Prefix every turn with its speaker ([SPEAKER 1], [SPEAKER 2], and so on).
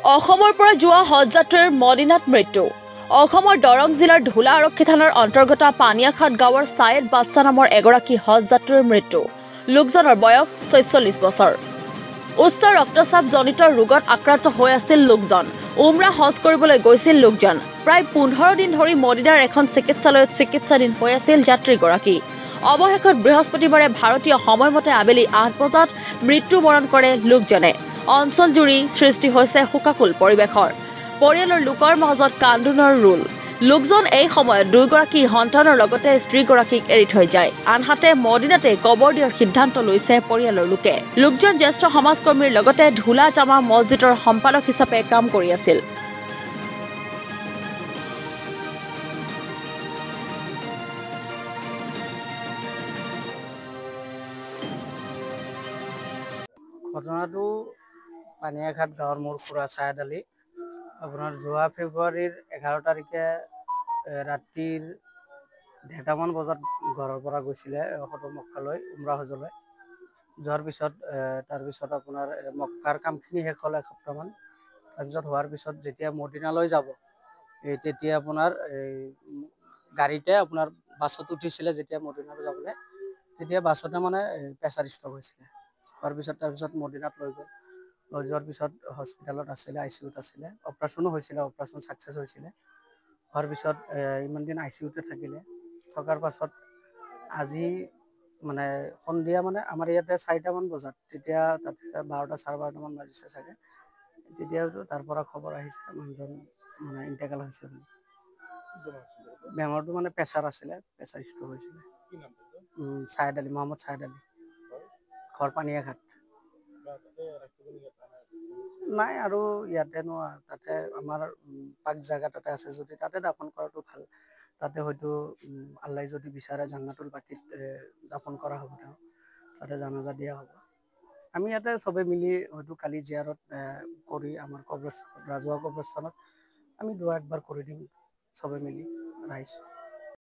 [SPEAKER 1] অসমৰ পৰা যোৱা হজযাত্ৰীৰ মদিনাত মৃত্যু। অসমৰ দৰং জিলাৰ ধুলা আৰক্ষী থানাৰ অন্তৰ্গত পানিয়াঘাট গাঁৱৰ ছায়েদ বাদশ্বাহ নামৰ এগৰাকী হজযাত্ৰীৰ মৃত্যু। লোকজনৰ বয়স ৪৬ বছৰ। উচ্চ ৰক্তচাপজনিত ৰোগত আক্ৰান্ত হৈ আছিল লোকজন। উমৰা হজ কৰিবলৈ গৈছিল লোকজন। প্ৰায় ১৫ দিন ধৰি মদিনাৰ এখন চিকিৎসালয়ত চিকিৎসাধীন হৈ আছিল যাত্ৰীগৰাকী। অৱশেষত বৃহস্পতিবাৰে ভাৰতীয় সময়মতে আবেলি ৮ বজাত মৃত্যুবৰণ কৰে লোকজনে। অঞ্চলজুৰি সৃষ্টি হৈছে শোকাকুল পৰিৱেশৰ। পৰিয়ালৰ লোকৰ মাজত কান্দোনৰ ৰোল। লোকজন এই সময়ত দুয়োগৰাকী সন্তানৰ লগতে স্ত্ৰীগৰাকীক এৰি থৈ যায়। আনহাতে মদিনাতে কবৰ দিয়াৰ সিদ্ধান্ত লৈছে পৰিয়ালৰ লোকে। লোকজন জ্যেষ্ঠ সমাজকৰ্মীৰ লগতে ধুলা জামা মছজিদৰ সম্পাদক হিচাপে কাম কৰি আছিল।
[SPEAKER 2] ঘটনাটো পানিয়াঘাট গাঁৱৰ মোৰ খুৰা ছায়েদ আলী। আপোনাৰ যোৱা ফেব্ৰুৱাৰীৰ 11 তাৰিখে ৰাতিৰ 1:30মান বজাত ঘৰৰ পৰা গৈছিলে সদৰ মক্কালৈ উমৰা হজলৈ। যোৱাৰ পিছত তাৰপিছত আপোনাৰ মক্কাৰ কামখিনি শেষ হ'ল এসপ্তাহমান। তাৰপিছত হোৱাৰ পিছত যেতিয়া মদিনালৈ যাব তেতিয়া আপোনাৰ গাড়ীতে আপোনাৰ বাছত উঠিছিলে। যেতিয়া মদিনালৈ যাবলৈ তেতিয়া বাছতে মানে প্ৰেছাৰ ষ্ট্ৰক হৈছিলে। হোৱাৰ পিছত তাৰপিছত মদিনাত লৈ যোৱাৰ পিছত হস্পিটেলত আছিলে, ICUত আছিলে। অপাৰেশ্যনো হৈছিলে, অপাৰেশ্যন ছাকচেছ হৈছিলে। হোৱাৰ পিছত ইমান দিন ICUতে থাকিলে। থকাৰ পাছত আজি মানে সন্ধিয়া মানে আমাৰ ইয়াতে 4টামান বজাত, তেতিয়া তাতে 12টা 12:30মান বাজিছে চাগে, তেতিয়াতো তাৰ পৰা খবৰ আহিছে মানুহজন মানে ইণ্টেকাল হৈছে বুলি। বেমাৰটো মানে প্ৰেছাৰ আছিলে, প্ৰেছাৰ ষ্ট্ৰক হৈছিলে। ছায়েদ আলী, মহম্মদ ছায়েদ আলী, ঘৰ পানিয়াঘাট। নাই আৰু ইয়াতেনো তাতে আমাৰ পাক জাগা তাতে আছে যদি তাতে দাফন কৰাটো ভাল। তাতে হয়তো আল্লাই যদি বিচাৰে জান্নাতুল বাকিত দাফন কৰা হ'ব, তেওঁ তাতে জানাজা দিয়া হ'ব। আমি ইয়াতে চবে মিলি হয়তো কালি জিয়াৰত কৰি আমাৰ কবৰস্থানত, ৰাজহুৱা কবৰস্থানত আমি দোৱা একবাৰ কৰি দিম চবে মিলি ৰাইজ।